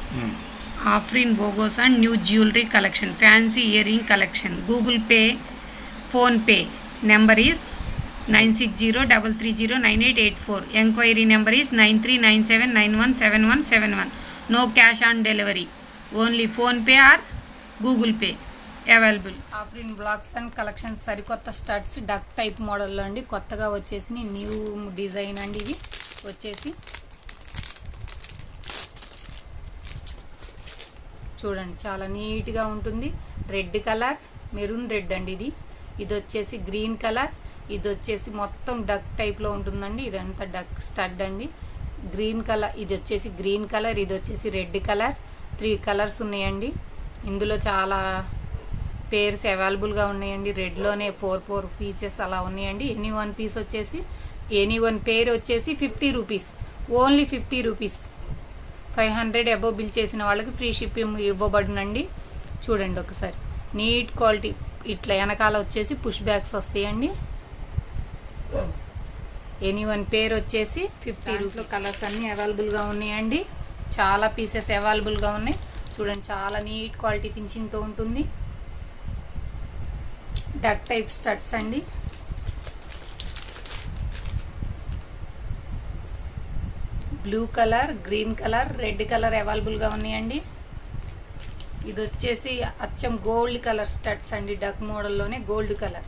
Afrin Bogos and new jewelry collection, fancy earring collection. Google Pay, Phone Pay. Number is 9603309884. Enquiry number is 9397917171. No cash on delivery. Only Phone Pay or Google Pay available. Afrin blocks and collections సరికొత్త studs duck type మోడల్లో అండి, కొత్తగా వచ్చేసి new design అండి. ఇది వచ్చేసి చూడండి చాలా నీట్గా ఉంటుంది. రెడ్ కలర్, మెరూన్ రెడ్ అండి. ఇది వచ్చేసి గ్రీన్ కలర్, ఇది వచ్చేసి మొత్తం డక్ టైప్లో ఉంటుందండి. ఇదంతా డక్ స్టడ్ అండి. గ్రీన్ కలర్, ఇది వచ్చేసి గ్రీన్ కలర్, ఇది వచ్చేసి రెడ్ కలర్. 3 కలర్స్ ఉన్నాయండి. ఇందులో చాలా పేర్స్ అవైలబుల్గా ఉన్నాయండి. రెడ్లోనే 4 పీసెస్ అలా ఉన్నాయండి. ఎనీ వన్ పీస్ వచ్చేసి ఎనీ వన్ పేర్ వచ్చేసి 50 rupees, only 50 rupees. 500 above bill చేసిన వాళ్ళకి ఫ్రీ షిప్పింగ్ ఇవ్వబడునండి. చూడండి ఒకసారి నీట్ క్వాలిటీ. ఇట్లా వెనకాల వచ్చేసి పుష్ బ్యాగ్స్ వస్తాయండి. ఎనీ వన్ పేర్ వచ్చేసి 50 రూపీస్. కలర్స్ అన్నీ అవైలబుల్గా ఉన్నాయండి. చాలా పీసెస్ అవైలబుల్గా ఉన్నాయి. చూడండి చాలా నీట్ క్వాలిటీ ఫినిషింగ్తో ఉంటుంది. డక్ టైప్ స్టడ్స్ అండి. Blue colour, green colour, red colour అవైలబుల్గా ఉన్నాయండి. ఇది వచ్చేసి అచ్చం గోల్డ్ కలర్ స్టడ్స్ అండి. డక్ మోడల్లోనే గోల్డ్ కలర్.